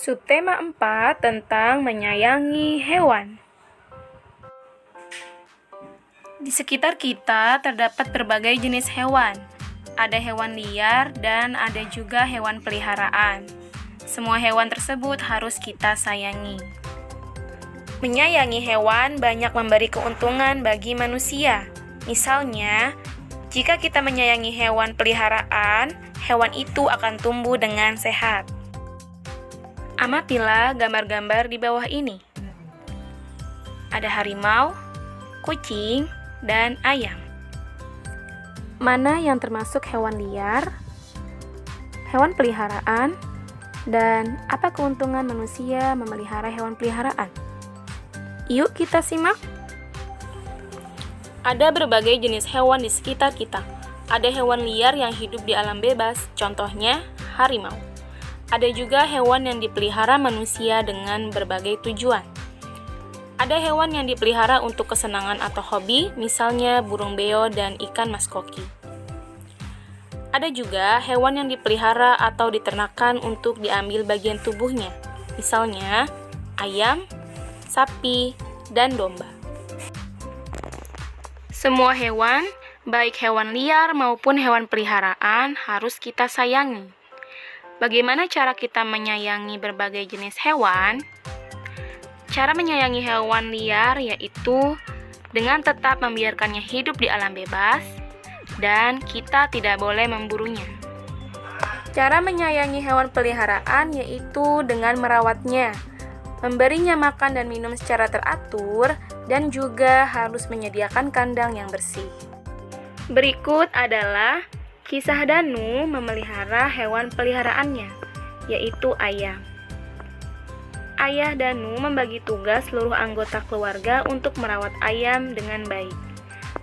Subtema 4 tentang menyayangi hewan. Di sekitar kita terdapat berbagai jenis hewan. Ada hewan liar dan ada juga hewan peliharaan. Semua hewan tersebut harus kita sayangi. Menyayangi hewan banyak memberi keuntungan bagi manusia. Misalnya, jika kita menyayangi hewan peliharaan, hewan itu akan tumbuh dengan sehat. Amatilah gambar-gambar di bawah ini. Ada harimau, kucing, dan ayam. Mana yang termasuk hewan liar, hewan peliharaan, dan apa keuntungan manusia memelihara hewan peliharaan? Yuk kita simak. Ada berbagai jenis hewan di sekitar kita. Ada hewan liar yang hidup di alam bebas, contohnya harimau. Ada juga hewan yang dipelihara manusia dengan berbagai tujuan. Ada hewan yang dipelihara untuk kesenangan atau hobi, misalnya burung beo dan ikan mas koki. Ada juga hewan yang dipelihara atau diternakan untuk diambil bagian tubuhnya, misalnya ayam, sapi, dan domba. Semua hewan, baik hewan liar maupun hewan peliharaan, harus kita sayangi. Bagaimana cara kita menyayangi berbagai jenis hewan? Cara menyayangi hewan liar yaitu dengan tetap membiarkannya hidup di alam bebas dan kita tidak boleh memburunya. Cara menyayangi hewan peliharaan yaitu dengan merawatnya, memberinya makan dan minum secara teratur, dan juga harus menyediakan kandang yang bersih. Berikut adalah kisah Danu memelihara hewan peliharaannya, yaitu ayam. Ayah Danu membagi tugas seluruh anggota keluarga untuk merawat ayam dengan baik.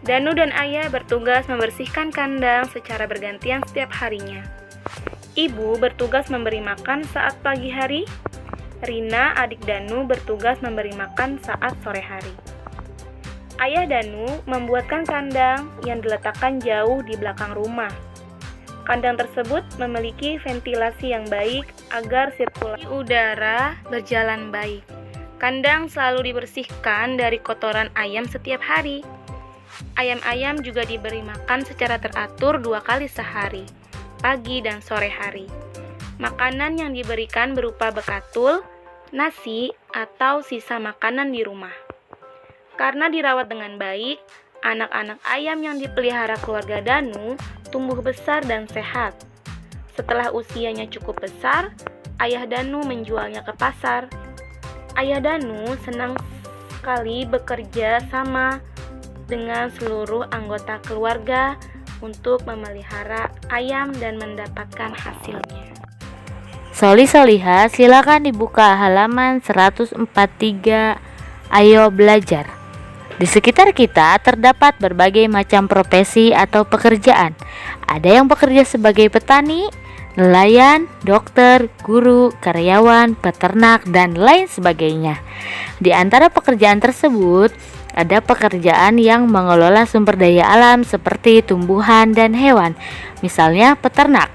Danu dan ayah bertugas membersihkan kandang secara bergantian setiap harinya. Ibu bertugas memberi makan saat pagi hari. Rina, adik Danu, bertugas memberi makan saat sore hari. Ayah Danu membuatkan kandang yang diletakkan jauh di belakang rumah. Kandang tersebut memiliki ventilasi yang baik agar sirkulasi udara berjalan baik. Kandang selalu dibersihkan dari kotoran ayam setiap hari. Ayam-ayam juga diberi makan secara teratur 2 kali sehari, pagi dan sore hari. Makanan yang diberikan berupa bekatul, nasi, atau sisa makanan di rumah. Karena dirawat dengan baik, anak-anak ayam yang dipelihara keluarga Danu tumbuh besar dan sehat. Setelah usianya cukup besar, ayah Danu menjualnya ke pasar. Ayah Danu senang sekali bekerja sama dengan seluruh anggota keluarga untuk memelihara ayam dan mendapatkan hasilnya. Soli Soliha, silakan dibuka halaman 143. Ayo belajar. Di sekitar kita terdapat berbagai macam profesi atau pekerjaan. Ada yang bekerja sebagai petani, nelayan, dokter, guru, karyawan, peternak, dan lain sebagainya. Di antara pekerjaan tersebut, ada pekerjaan yang mengelola sumber daya alam seperti tumbuhan dan hewan, misalnya peternak.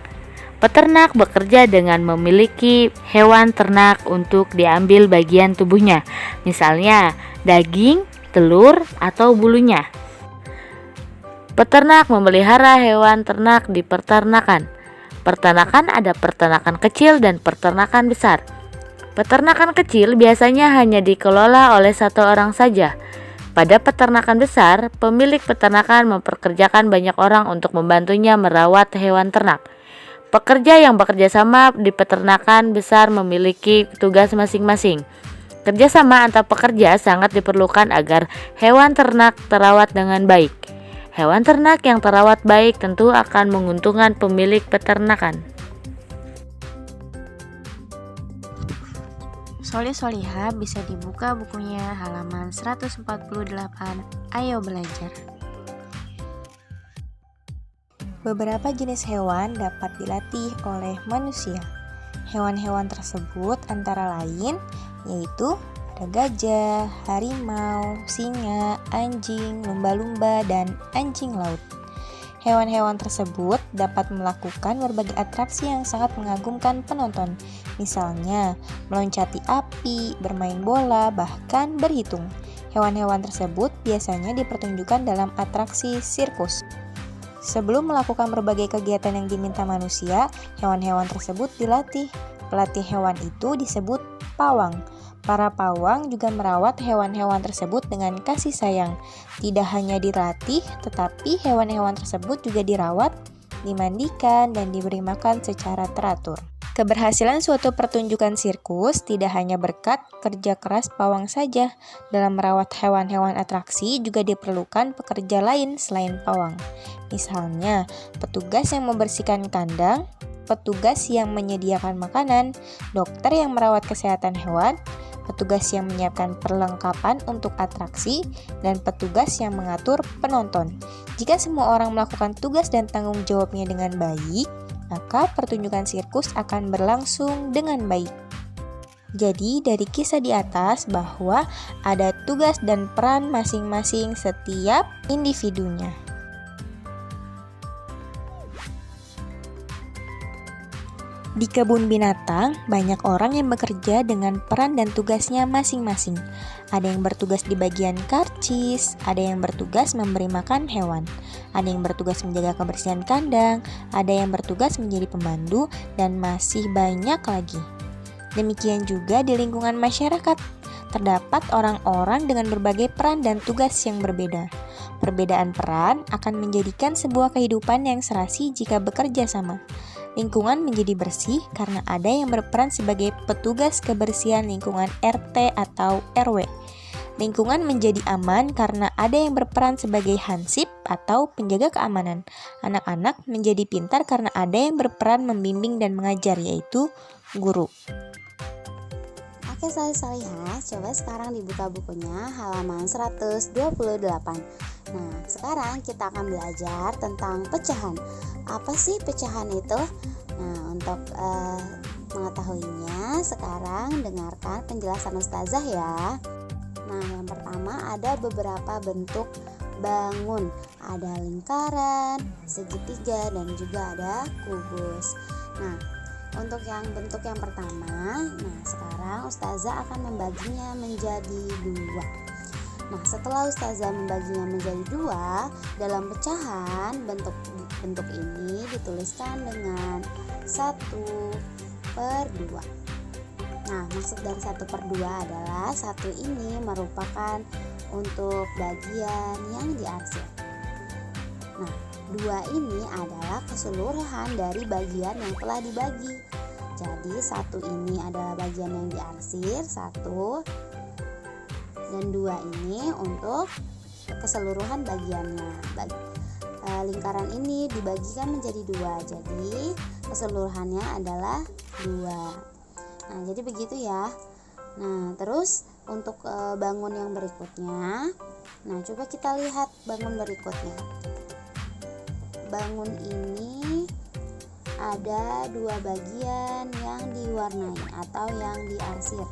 Peternak bekerja dengan memiliki hewan ternak untuk diambil bagian tubuhnya, misalnya daging, telur, atau bulunya. Peternak memelihara hewan ternak di peternakan. Peternakan ada peternakan kecil dan peternakan besar. Peternakan kecil biasanya hanya dikelola oleh satu orang saja. Pada peternakan besar, pemilik peternakan mempekerjakan banyak orang untuk membantunya merawat hewan ternak. Pekerja yang bekerja sama di peternakan besar memiliki tugas masing-masing. Kerjasama antar pekerja sangat diperlukan agar hewan ternak terawat dengan baik. Hewan ternak yang terawat baik tentu akan menguntungkan pemilik peternakan. Soli Soliha bisa dibuka bukunya halaman 148. Ayo belajar. Beberapa jenis hewan dapat dilatih oleh manusia. Hewan-hewan tersebut antara lain yaitu ada gajah, harimau, singa, anjing, lumba-lumba, dan anjing laut. Hewan-hewan tersebut dapat melakukan berbagai atraksi yang sangat mengagumkan penonton. Misalnya, meloncati api, bermain bola, bahkan berhitung. Hewan-hewan tersebut biasanya dipertunjukkan dalam atraksi sirkus. Sebelum melakukan berbagai kegiatan yang diminta manusia, hewan-hewan tersebut dilatih. Pelatih hewan itu disebut pawang. Para pawang juga merawat hewan-hewan tersebut dengan kasih sayang. Tidak hanya dilatih, tetapi hewan-hewan tersebut juga dirawat, dimandikan, dan diberi makan secara teratur. Keberhasilan suatu pertunjukan sirkus tidak hanya berkat kerja keras pawang saja. Dalam merawat hewan-hewan atraksi juga diperlukan pekerja lain selain pawang. Misalnya, petugas yang membersihkan kandang, petugas yang menyediakan makanan, dokter yang merawat kesehatan hewan, petugas yang menyiapkan perlengkapan untuk atraksi, dan petugas yang mengatur penonton. Jika semua orang melakukan tugas dan tanggung jawabnya dengan baik, maka pertunjukan sirkus akan berlangsung dengan baik. Jadi dari kisah di atas bahwa ada tugas dan peran masing-masing setiap individunya. Di kebun binatang, banyak orang yang bekerja dengan peran dan tugasnya masing-masing. Ada yang bertugas di bagian karcis, ada yang bertugas memberi makan hewan, ada yang bertugas menjaga kebersihan kandang, ada yang bertugas menjadi pemandu, dan masih banyak lagi. Demikian juga di lingkungan masyarakat, terdapat orang-orang dengan berbagai peran dan tugas yang berbeda. Perbedaan peran akan menjadikan sebuah kehidupan yang serasi jika bekerja sama. Lingkungan menjadi bersih karena ada yang berperan sebagai petugas kebersihan lingkungan RT atau RW. Lingkungan menjadi aman karena ada yang berperan sebagai hansip atau penjaga keamanan. Anak-anak menjadi pintar karena ada yang berperan membimbing dan mengajar, yaitu guru. Oke Salih-Salihah, coba sekarang dibuka bukunya halaman 128. Nah, sekarang kita akan belajar tentang pecahan. Apa sih pecahan itu? Nah, untuk mengetahuinya, sekarang dengarkan penjelasan Ustazah ya. Nah, yang pertama ada beberapa bentuk bangun. Ada lingkaran, segitiga, dan juga ada kubus. Nah, untuk yang bentuk yang pertama, nah sekarang Ustazah akan membaginya menjadi dua. Nah, setelah Ustazah membaginya menjadi dua, dalam pecahan bentuk ini dituliskan dengan 1/2. Nah, maksud dari 1/2 adalah satu ini merupakan untuk bagian yang diarsir. Nah, 2 ini adalah keseluruhan dari bagian yang telah dibagi. Jadi 1 ini adalah bagian yang diarsir, 1, dan 2 ini untuk keseluruhan bagiannya. Lingkaran ini dibagikan menjadi 2, jadi keseluruhannya adalah 2. Nah, jadi begitu ya. Nah, terus untuk bangun yang berikutnya, nah coba kita lihat bangun berikutnya. Bangun ini ada 2 bagian yang diwarnai atau yang diarsir.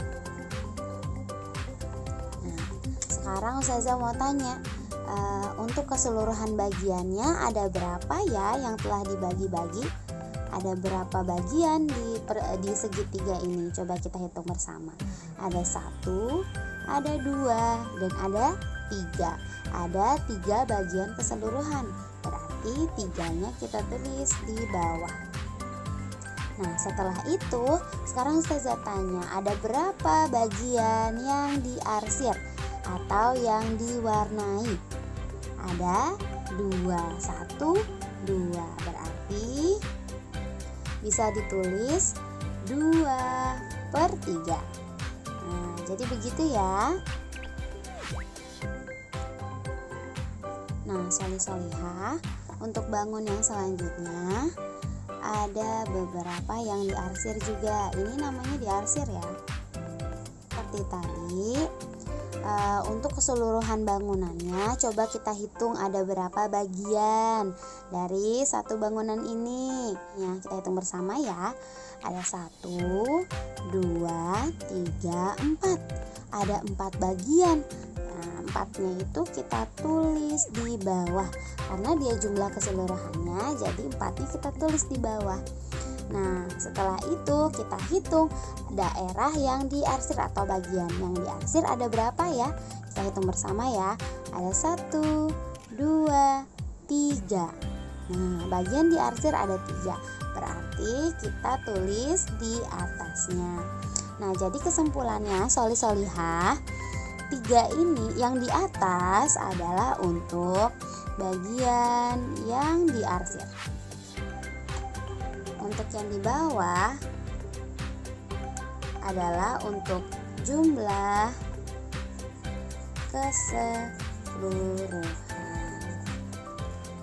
Nah, sekarang Ustazah mau tanya, untuk keseluruhan bagiannya ada berapa ya yang telah dibagi-bagi? Ada berapa bagian di segitiga ini? Coba kita hitung bersama. Ada 1, ada 2, dan ada 3. Ada 3 bagian keseluruhan. Berarti 3-nya kita tulis di bawah. Nah, setelah itu sekarang Ustazah tanya, ada berapa bagian yang diarsir atau yang diwarnai? Ada 2, 1, 2. Berarti bisa ditulis 2/3. Nah, jadi begitu ya. Nah, Solih-Solihah, untuk bangun yang selanjutnya ada beberapa yang diarsir juga. Ini namanya diarsir ya. Seperti tadi, untuk keseluruhan bangunannya coba kita hitung ada berapa bagian dari satu bangunan ini. Ya, kita hitung bersama ya. Ada 1, 2, 3, 4. Ada 4 bagian. Nah, 4-nya itu kita tulis di bawah. Karena dia jumlah keseluruhannya, jadi 4-nya kita tulis di bawah. Nah, setelah itu kita hitung daerah yang diarsir atau bagian yang diarsir ada berapa ya? Kita hitung bersama ya. Ada 1, 2, 3. Nah, bagian diarsir ada 3. Berarti kita tulis di atasnya. Nah, jadi kesimpulannya solih-solihah, 3 ini yang di atas adalah untuk bagian yang diarsir. Untuk yang di bawah adalah untuk jumlah keseluruhan.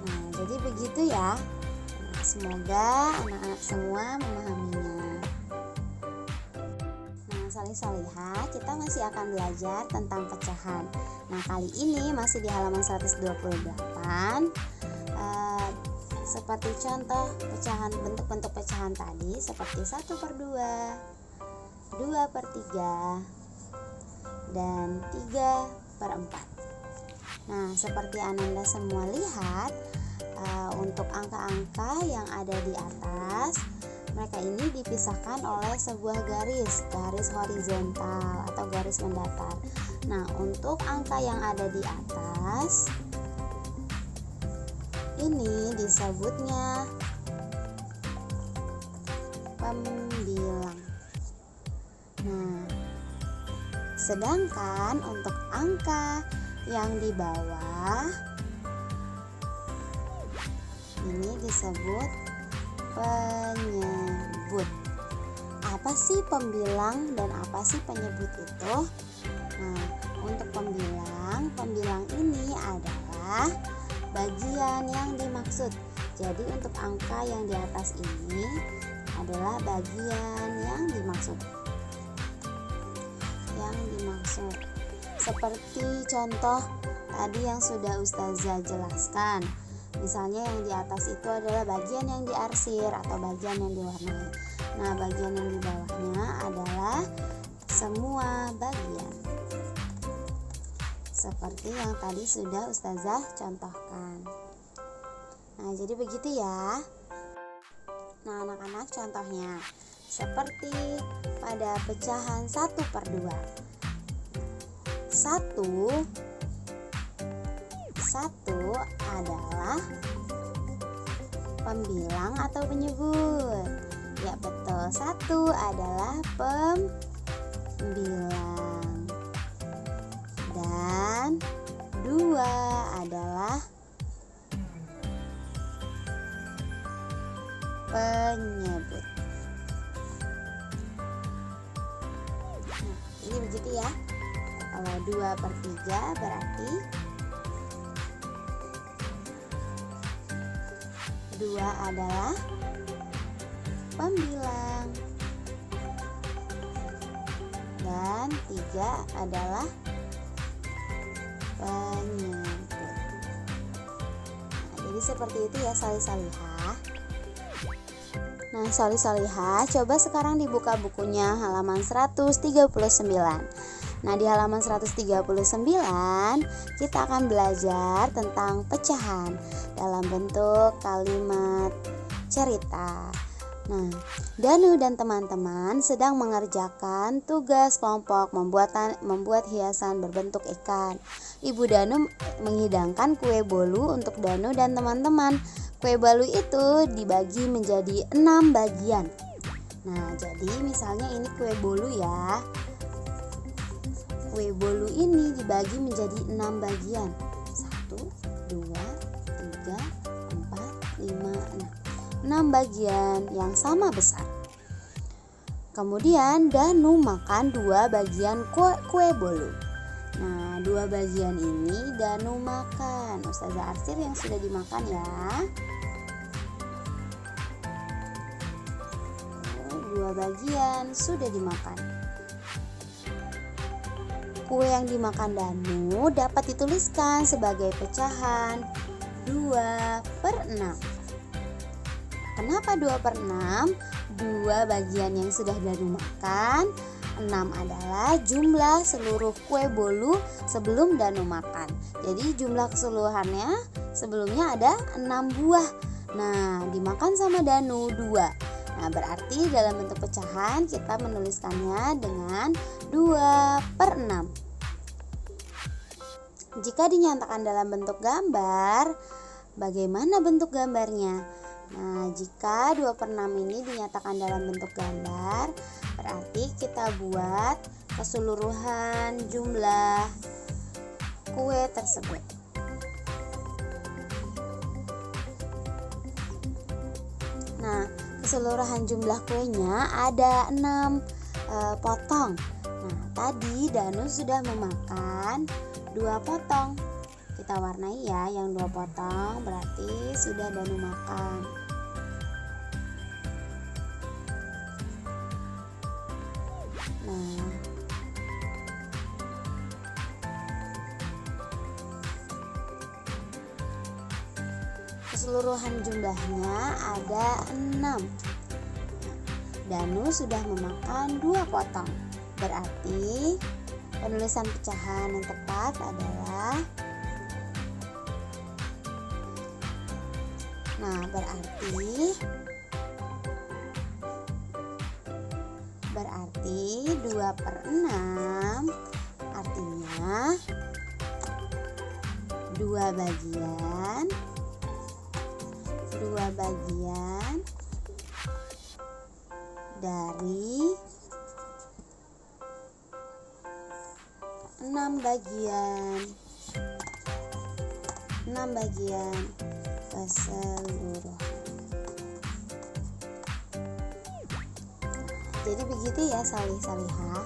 Nah, jadi begitu ya. Nah, semoga anak-anak semua memahaminya. Nah, solih-solihah, kita masih akan belajar tentang pecahan. Nah, kali ini masih di halaman 128. Seperti contoh pecahan, bentuk-bentuk pecahan tadi seperti 1/2, 2/3, dan 3/4. Nah, seperti Ananda semua lihat, untuk angka-angka yang ada di atas, mereka ini dipisahkan oleh sebuah garis horizontal atau garis mendatar. Nah, untuk angka yang ada di atas ini disebutnya pembilang. Nah, sedangkan untuk angka yang di bawah ini disebut penyebut. Apa sih pembilang dan apa sih penyebut itu? Nah, untuk pembilang ini adalah bagian yang dimaksud. Jadi untuk angka yang di atas ini adalah bagian yang dimaksud. Seperti contoh tadi yang sudah Ustazah jelaskan. Misalnya yang di atas itu adalah bagian yang diarsir atau bagian yang diwarnai. Nah, bagian yang di bawahnya adalah semua bagian. Seperti yang tadi sudah Ustazah contohkan. Nah, jadi begitu ya. Nah, anak-anak, contohnya seperti pada pecahan 1/2. 1 adalah pembilang atau penyebut. Ya betul, 1 adalah pembilang. Dan 2 adalah penyebut. Nah, ini begitu ya. Kalau 2/3 berarti 2 adalah pembilang dan 3 adalah penyebut. Nah, jadi seperti itu ya solih-solihah. Nah, solih-solihah, coba sekarang dibuka bukunya halaman 139. Nah, di halaman 139 kita akan belajar tentang pecahan dalam bentuk kalimat cerita. Nah, Danu dan teman-teman sedang mengerjakan tugas kelompok membuat hiasan berbentuk ikan. Ibu Danu menghidangkan kue bolu untuk Danu dan teman-teman. Kue bolu itu dibagi menjadi 6 bagian. Nah, jadi misalnya ini kue bolu ya. Kue bolu ini dibagi menjadi 6 bagian. 1, 2, 3, 4, 5, 6. 6 bagian yang sama besar. Kemudian Danu makan 2 bagian kue bolu. Nah, 2 bagian ini Danu makan. Ustazah arsir yang sudah dimakan ya. 2 bagian sudah dimakan. Kue yang dimakan Danu dapat dituliskan sebagai pecahan 2/6. Kenapa 2/6? 2 bagian yang sudah Danu makan. 6 adalah jumlah seluruh kue bolu sebelum Danu makan. Jadi jumlah keseluruhannya sebelumnya ada 6 buah. Nah, dimakan sama Danu 2. Nah, berarti dalam bentuk pecahan kita menuliskannya dengan 2/6. Jika dinyatakan dalam bentuk gambar, bagaimana bentuk gambarnya? Nah, jika 2/6 ini dinyatakan dalam bentuk gambar, berarti kita buat keseluruhan jumlah kue tersebut. Nah, keseluruhan jumlah kuenya ada 6 potong. Nah, tadi Danu sudah memakan 2 potong. Kita warnai ya, yang 2 potong berarti sudah Danu makan. Nah, keseluruhan jumlahnya ada 6. Danu sudah memakan 2 potong. Berarti penulisan pecahan yang tepat adalah berarti 2/6 artinya 2 bagian dari 6 bagian keseluruhan. Jadi begitu ya Salih Salihah.